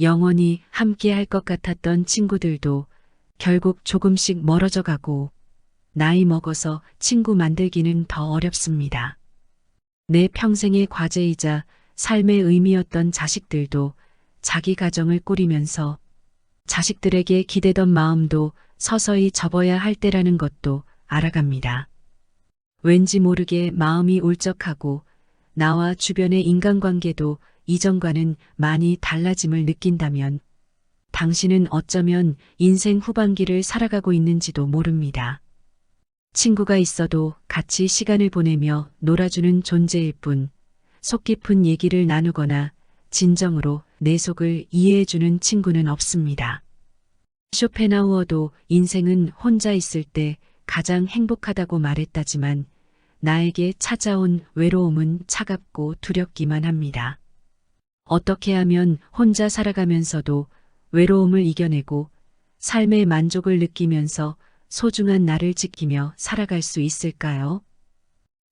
영원히 함께 할 것 같았던 친구들도 결국 조금씩 멀어져 가고 나이 먹어서 친구 만들기는 더 어렵습니다. 내 평생의 과제이자 삶의 의미였던 자식들도 자기 가정을 꾸리면서 자식들에게 기대던 마음도 서서히 접어야 할 때라는 것도 알아갑니다. 왠지 모르게 마음이 울적하고 나와 주변의 인간관계도 이전과는 많이 달라짐을 느낀다면 당신은 어쩌면 인생 후반기를 살아가고 있는지도 모릅니다. 친구가 있어도 같이 시간을 보내며 놀아주는 존재일 뿐 속 깊은 얘기를 나누거나 진정으로 내 속을 이해해주는 친구는 없습니다. 쇼펜하우어도 인생은 혼자 있을 때 가장 행복하다고 말했다지만 나에게 찾아온 외로움은 차갑고 두렵기만 합니다. 어떻게 하면 혼자 살아가면서도 외로움을 이겨내고 삶의 만족을 느끼면서 소중한 나를 지키며 살아갈 수 있을까요?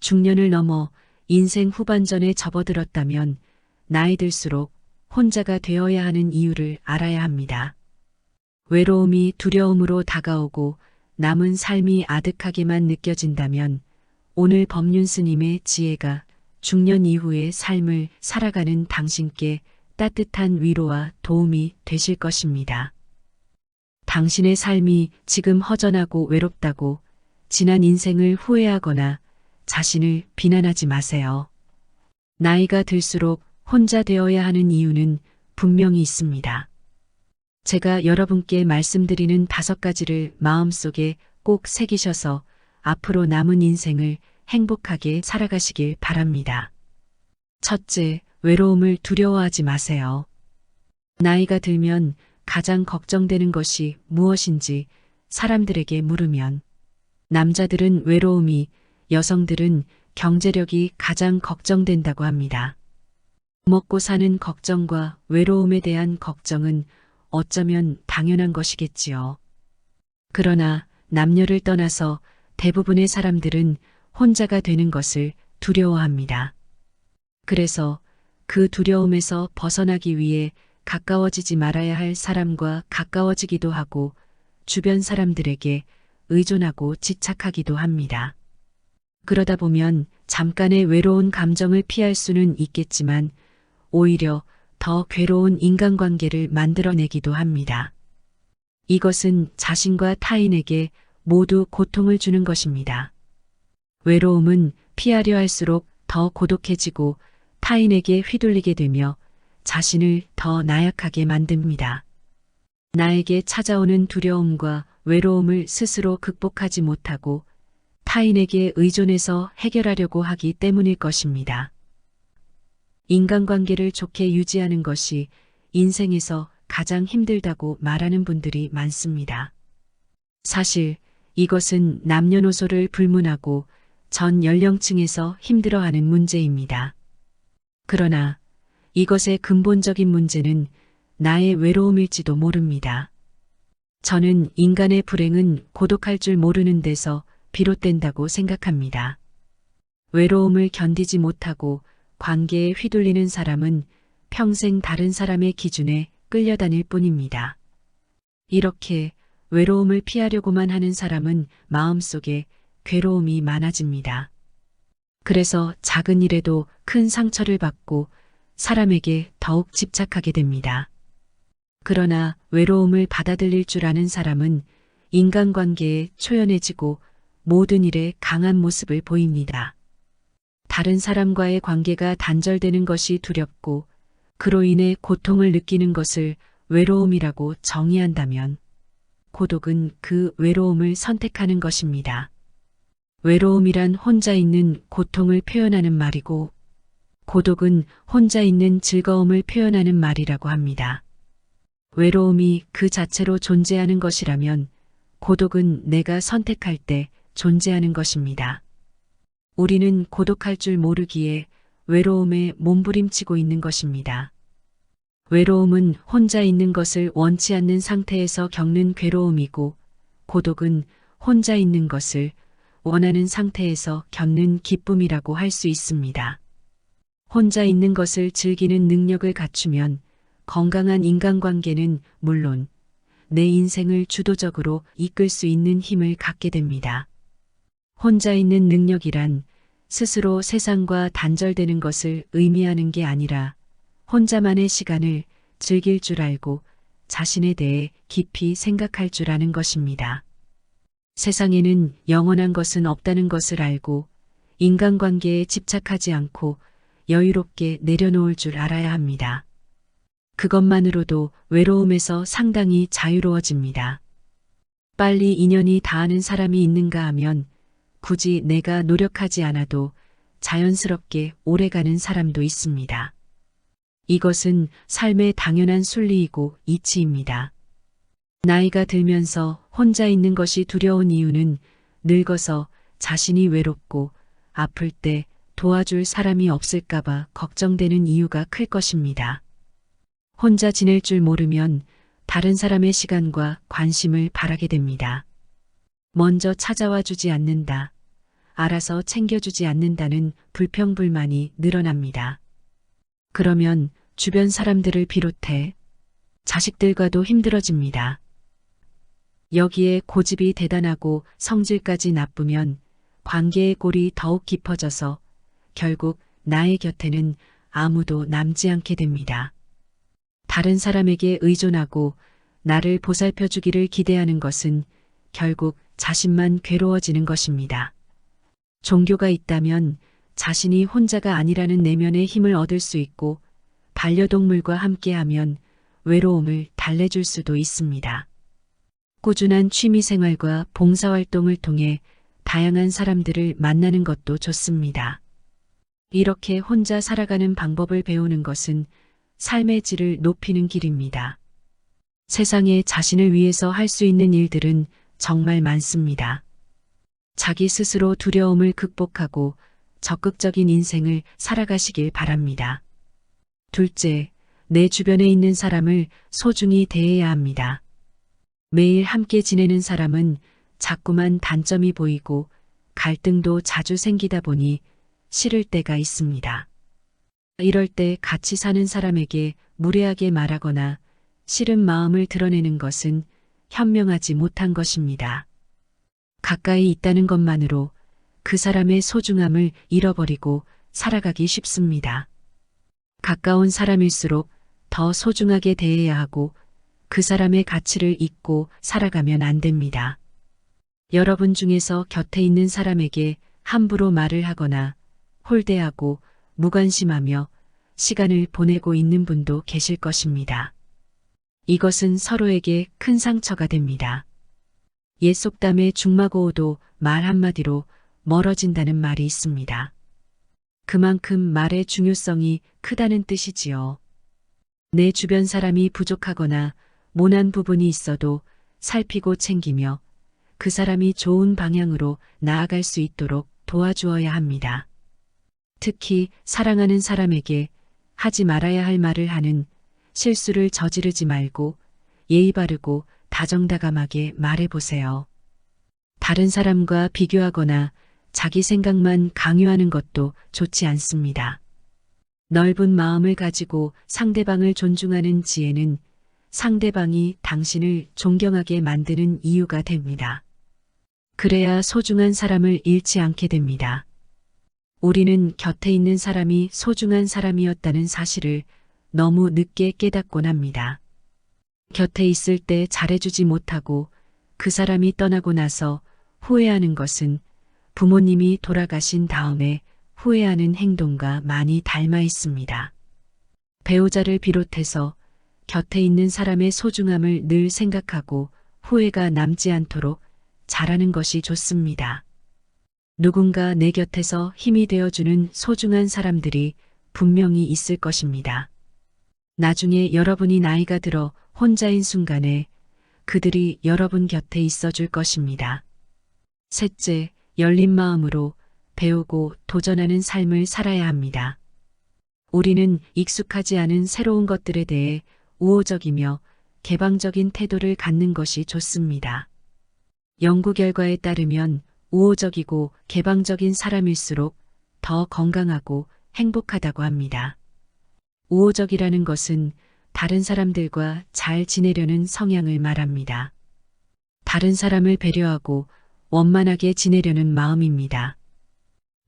중년을 넘어 인생 후반전에 접어들었다면 나이 들수록 혼자가 되어야 하는 이유를 알아야 합니다. 외로움이 두려움으로 다가오고 남은 삶이 아득하게만 느껴진다면 오늘 법륜 스님의 지혜가 중년 이후의 삶을 살아가는 당신께 따뜻한 위로와 도움이 되실 것입니다. 당신의 삶이 지금 허전하고 외롭다고 지난 인생을 후회하거나 자신을 비난하지 마세요. 나이가 들수록 혼자 되어야 하는 이유는 분명히 있습니다. 제가 여러분께 말씀드리는 5가지를 마음속에 꼭 새기셔서 앞으로 남은 인생을 행복하게 살아가시길 바랍니다. 첫째, 외로움을 두려워하지 마세요. 나이가 들면 가장 걱정되는 것이 무엇인지 사람들에게 물으면 남자들은 외로움이, 여성들은 경제력이 가장 걱정된다고 합니다. 먹고 사는 걱정과 외로움에 대한 걱정은 어쩌면 당연한 것이겠지요. 그러나 남녀를 떠나서 대부분의 사람들은 혼자가 되는 것을 두려워합니다. 그래서 그 두려움에서 벗어나기 위해 가까워지지 말아야 할 사람과 가까워지기도 하고 주변 사람들에게 의존하고 집착하기도 합니다. 그러다 보면 잠깐의 외로운 감정을 피할 수는 있겠지만 오히려 더 괴로운 인간관계를 만들어내기도 합니다. 이것은 자신과 타인에게 모두 고통을 주는 것입니다. 외로움은 피하려 할수록 더 고독해지고 타인에게 휘둘리게 되며 자신을 더 나약하게 만듭니다. 나에게 찾아오는 두려움과 외로움을 스스로 극복하지 못하고 타인에게 의존해서 해결하려고 하기 때문일 것입니다. 인간관계를 좋게 유지하는 것이 인생에서 가장 힘들다고 말하는 분들이 많습니다. 사실 이것은 남녀노소를 불문하고 전 연령층에서 힘들어하는 문제입니다. 그러나 이것의 근본적인 문제는 나의 외로움일지도 모릅니다. 저는 인간의 불행은 고독할 줄 모르는 데서 비롯된다고 생각합니다. 외로움을 견디지 못하고 관계에 휘둘리는 사람은 평생 다른 사람의 기준에 끌려다닐 뿐입니다. 이렇게 외로움을 피하려고만 하는 사람은 마음속에 괴로움이 많아집니다. 그래서 작은 일에도 큰 상처를 받고 사람에게 더욱 집착하게 됩니다. 그러나 외로움을 받아들일 줄 아는 사람은 인간관계에 초연해지고 모든 일에 강한 모습을 보입니다. 다른 사람과의 관계가 단절되는 것이 두렵고 그로 인해 고통을 느끼는 것을 외로움이라고 정의한다면 고독은 그 외로움을 선택하는 것입니다. 외로움이란 혼자 있는 고통을 표현하는 말이고 고독은 혼자 있는 즐거움을 표현하는 말이라고 합니다. 외로움이 그 자체로 존재하는 것이라면 고독은 내가 선택할 때 존재하는 것입니다. 우리는 고독할 줄 모르기에 외로움에 몸부림치고 있는 것입니다. 외로움은 혼자 있는 것을 원치 않는 상태에서 겪는 괴로움이고 고독은 혼자 있는 것을 원하는 상태에서 겪는 기쁨이라고 할 수 있습니다. 혼자 있는 것을 즐기는 능력을 갖추면 건강한 인간관계는 물론 내 인생을 주도적으로 이끌 수 있는 힘을 갖게 됩니다. 혼자 있는 능력이란 스스로 세상과 단절되는 것을 의미하는 게 아니라 혼자만의 시간을 즐길 줄 알고 자신에 대해 깊이 생각할 줄 아는 것입니다. 세상에는 영원한 것은 없다는 것을 알고 인간관계에 집착하지 않고 여유롭게 내려놓을 줄 알아야 합니다. 그것만으로도 외로움에서 상당히 자유로워집니다. 빨리 인연이 닿는 사람이 있는가 하면 굳이 내가 노력하지 않아도 자연스럽게 오래가는 사람도 있습니다. 이것은 삶의 당연한 순리이고 이치입니다. 나이가 들면서 혼자 있는 것이 두려운 이유는 늙어서 자신이 외롭고 아플 때 도와줄 사람이 없을까봐 걱정되는 이유가 클 것입니다. 혼자 지낼 줄 모르면 다른 사람의 시간과 관심을 바라게 됩니다. 먼저 찾아와 주지 않는다. 알아서 챙겨주지 않는다는 불평불만이 늘어납니다. 그러면 주변 사람들을 비롯해 자식들과도 힘들어집니다. 여기에 고집이 대단하고 성질까지 나쁘면 관계의 골이 더욱 깊어져서 결국 나의 곁에는 아무도 남지 않게 됩니다. 다른 사람에게 의존하고 나를 보살펴 주기를 기대하는 것은 결국 자신만 괴로워지는 것입니다. 종교가 있다면 자신이 혼자가 아니라는 내면의 힘을 얻을 수 있고 반려동물과 함께하면 외로움을 달래줄 수도 있습니다. 꾸준한 취미생활과 봉사활동을 통해 다양한 사람들을 만나는 것도 좋습니다. 이렇게 혼자 살아가는 방법을 배우는 것은 삶의 질을 높이는 길입니다. 세상에 자신을 위해서 할 수 있는 일들은 정말 많습니다. 자기 스스로 두려움을 극복하고 적극적인 인생을 살아가시길 바랍니다. 둘째, 내 주변에 있는 사람을 소중히 대해야 합니다. 매일 함께 지내는 사람은 자꾸만 단점이 보이고 갈등도 자주 생기다 보니 싫을 때가 있습니다. 이럴 때 같이 사는 사람에게 무례하게 말하거나 싫은 마음을 드러내는 것은 현명하지 못한 것입니다. 가까이 있다는 것만으로 그 사람의 소중함을 잃어버리고 살아가기 쉽습니다. 가까운 사람일수록 더 소중하게 대해야 하고 그 사람의 가치를 잊고 살아가면 안 됩니다. 여러분 중에서 곁에 있는 사람에게 함부로 말을 하거나 홀대하고 무관심하며 시간을 보내고 있는 분도 계실 것입니다. 이것은 서로에게 큰 상처가 됩니다. 옛 속담에 중마고오도 말 한마디로 멀어진다는 말이 있습니다. 그만큼 말의 중요성이 크다는 뜻이지요. 내 주변 사람이 부족하거나 모난 부분이 있어도 살피고 챙기며 그 사람이 좋은 방향으로 나아갈 수 있도록 도와주어야 합니다. 특히 사랑하는 사람에게 하지 말아야 할 말을 하는 실수를 저지르지 말고 예의 바르고 다정다감하게 말해보세요. 다른 사람과 비교하거나 자기 생각만 강요하는 것도 좋지 않습니다. 넓은 마음을 가지고 상대방을 존중하는 지혜는 상대방이 당신을 존경하게 만드는 이유가 됩니다. 그래야 소중한 사람을 잃지 않게 됩니다. 우리는 곁에 있는 사람이 소중한 사람이었다는 사실을 너무 늦게 깨닫곤 합니다. 곁에 있을 때 잘해주지 못하고 그 사람이 떠나고 나서 후회하는 것은 부모님이 돌아가신 다음에 후회하는 행동과 많이 닮아 있습니다. 배우자를 비롯해서 곁에 있는 사람의 소중함을 늘 생각하고 후회가 남지 않도록 잘하는 것이 좋습니다. 누군가 내 곁에서 힘이 되어주는 소중한 사람들이 분명히 있을 것입니다. 나중에 여러분이 나이가 들어 혼자인 순간에 그들이 여러분 곁에 있어줄 것입니다. 셋째, 열린 마음으로 배우고 도전하는 삶을 살아야 합니다. 우리는 익숙하지 않은 새로운 것들에 대해 우호적이며 개방적인 태도를 갖는 것이 좋습니다. 연구 결과에 따르면 우호적이고 개방적인 사람일수록 더 건강하고 행복하다고 합니다. 우호적이라는 것은 다른 사람들과 잘 지내려는 성향을 말합니다. 다른 사람을 배려하고 원만하게 지내려는 마음입니다.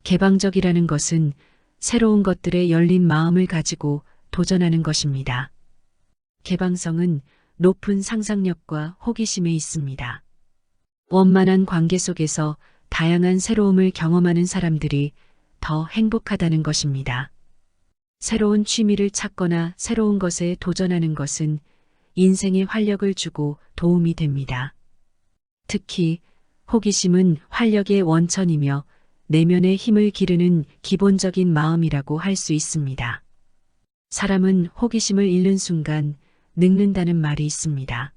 개방적이라는 것은 새로운 것들에 열린 마음을 가지고 도전하는 것입니다. 개방성은 높은 상상력과 호기심에 있습니다. 원만한 관계 속에서 다양한 새로움을 경험하는 사람들이 더 행복하다는 것입니다. 새로운 취미를 찾거나 새로운 것에 도전하는 것은 인생에 활력을 주고 도움이 됩니다. 특히 호기심은 활력의 원천이며 내면의 힘을 기르는 기본적인 마음이라고 할 수 있습니다. 사람은 호기심을 잃는 순간 늙는다는 말이 있습니다.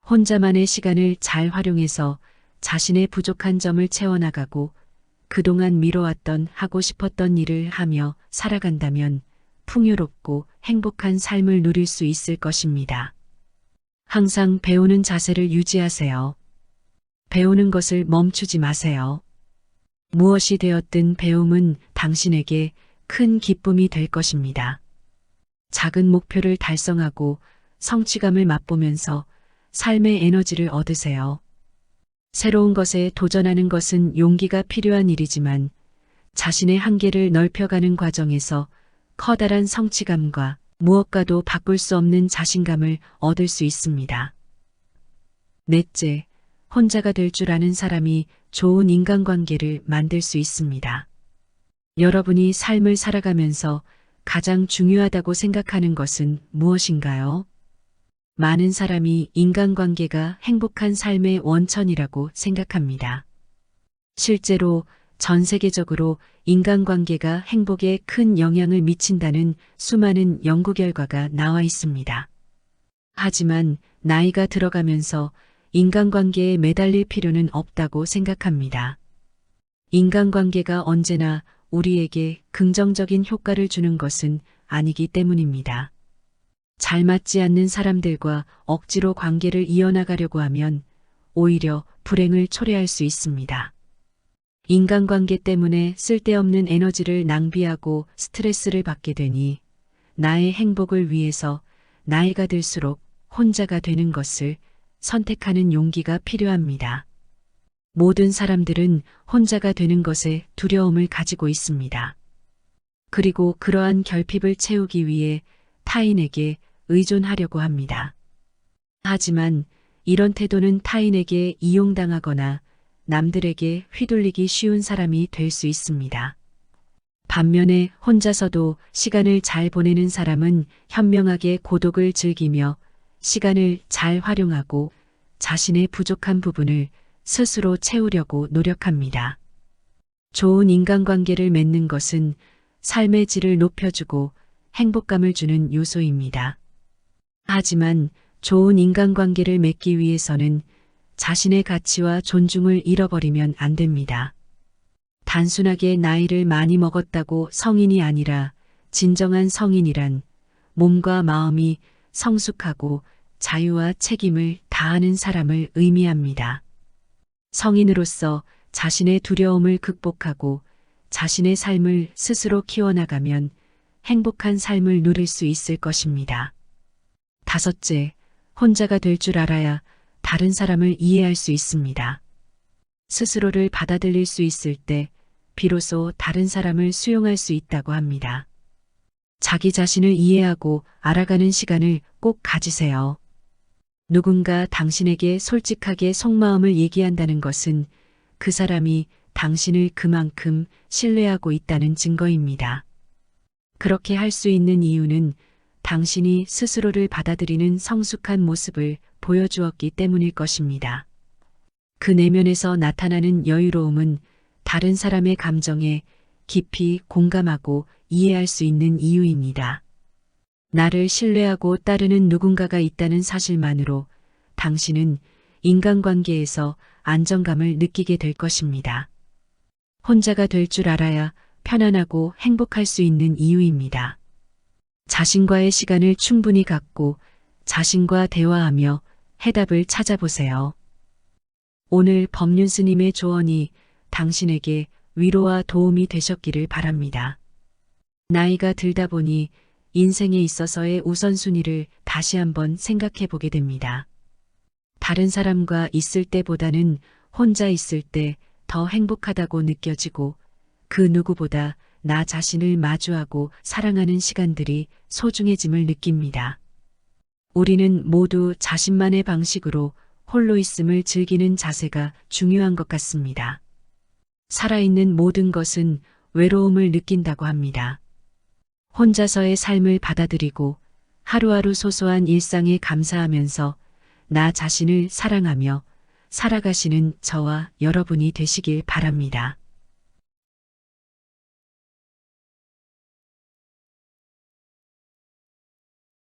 혼자만의 시간을 잘 활용해서 자신의 부족한 점을 채워나가고 그동안 미뤄왔던 하고 싶었던 일을 하며 살아간다면 풍요롭고 행복한 삶을 누릴 수 있을 것입니다. 항상 배우는 자세를 유지하세요. 배우는 것을 멈추지 마세요. 무엇이 되었든 배움은 당신에게 큰 기쁨이 될 것입니다. 작은 목표를 달성하고 성취감을 맛보면서 삶의 에너지를 얻으세요. 새로운 것에 도전하는 것은 용기가 필요한 일이지만 자신의 한계를 넓혀가는 과정에서 커다란 성취감과 무엇과도 바꿀 수 없는 자신감을 얻을 수 있습니다. 넷째, 혼자가 될 줄 아는 사람이 좋은 인간관계를 만들 수 있습니다. 여러분이 삶을 살아가면서 가장 중요하다고 생각하는 것은 무엇인가요? 많은 사람이 인간관계가 행복한 삶의 원천이라고 생각합니다. 실제로 전 세계적으로 인간관계가 행복에 큰 영향을 미친다는 수많은 연구 결과가 나와 있습니다. 하지만 나이가 들어가면서 인간관계에 매달릴 필요는 없다고 생각합니다. 인간관계가 언제나 우리에게 긍정적인 효과를 주는 것은 아니기 때문입니다. 잘 맞지 않는 사람들과 억지로 관계를 이어나가려고 하면 오히려 불행을 초래할 수 있습니다. 인간관계 때문에 쓸데없는 에너지를 낭비하고 스트레스를 받게 되니 나의 행복을 위해서 나이가 들수록 혼자가 되는 것을 선택하는 용기가 필요합니다. 모든 사람들은 혼자가 되는 것에 두려움을 가지고 있습니다. 그리고 그러한 결핍을 채우기 위해 타인에게 의존하려고 합니다. 하지만 이런 태도는 타인에게 이용당하거나 남들에게 휘둘리기 쉬운 사람이 될 수 있습니다. 반면에 혼자서도 시간을 잘 보내는 사람은 현명하게 고독을 즐기며 시간을 잘 활용하고 자신의 부족한 부분을 스스로 채우려고 노력합니다. 좋은 인간관계를 맺는 것은 삶의 질을 높여주고 행복감을 주는 요소입니다. 하지만 좋은 인간관계를 맺기 위해서는 자신의 가치와 존중을 잃어버리면 안 됩니다. 단순하게 나이를 많이 먹었다고 성인이 아니라 진정한 성인이란 몸과 마음이 성숙하고 자유와 책임을 다하는 사람을 의미합니다. 성인으로서 자신의 두려움을 극복하고 자신의 삶을 스스로 키워나가면 행복한 삶을 누릴 수 있을 것입니다. 다섯째, 혼자가 될 줄 알아야 다른 사람을 이해할 수 있습니다. 스스로를 받아들일 수 있을 때 비로소 다른 사람을 수용할 수 있다고 합니다. 자기 자신을 이해하고 알아가는 시간을 꼭 가지세요. 누군가 당신에게 솔직하게 속마음을 얘기한다는 것은 그 사람이 당신을 그만큼 신뢰하고 있다는 증거입니다. 그렇게 할 수 있는 이유는 당신이 스스로를 받아들이는 성숙한 모습을 보여주었기 때문일 것입니다. 그 내면에서 나타나는 여유로움은 다른 사람의 감정에 깊이 공감하고 이해할 수 있는 이유입니다. 나를 신뢰하고 따르는 누군가가 있다는 사실만으로 당신은 인간관계에서 안정감을 느끼게 될 것입니다. 혼자가 될 줄 알아야 편안하고 행복할 수 있는 이유입니다. 자신과의 시간을 충분히 갖고 자신과 대화하며 해답을 찾아보세요. 오늘 법륜 스님의 조언이 당신에게 위로와 도움이 되셨기를 바랍니다. 나이가 들다 보니 인생에 있어서의 우선순위를 다시 한번 생각해 보게 됩니다. 다른 사람과 있을 때보다는 혼자 있을 때 더 행복하다고 느껴지고 그 누구보다 나 자신을 마주하고 사랑하는 시간들이 소중해짐을 느낍니다. 우리는 모두 자신만의 방식으로 홀로 있음을 즐기는 자세가 중요한 것 같습니다. 살아있는 모든 것은 외로움을 느낀다고 합니다. 혼자서의 삶을 받아들이고 하루하루 소소한 일상에 감사하면서 나 자신을 사랑하며 살아가시는 저와 여러분이 되시길 바랍니다.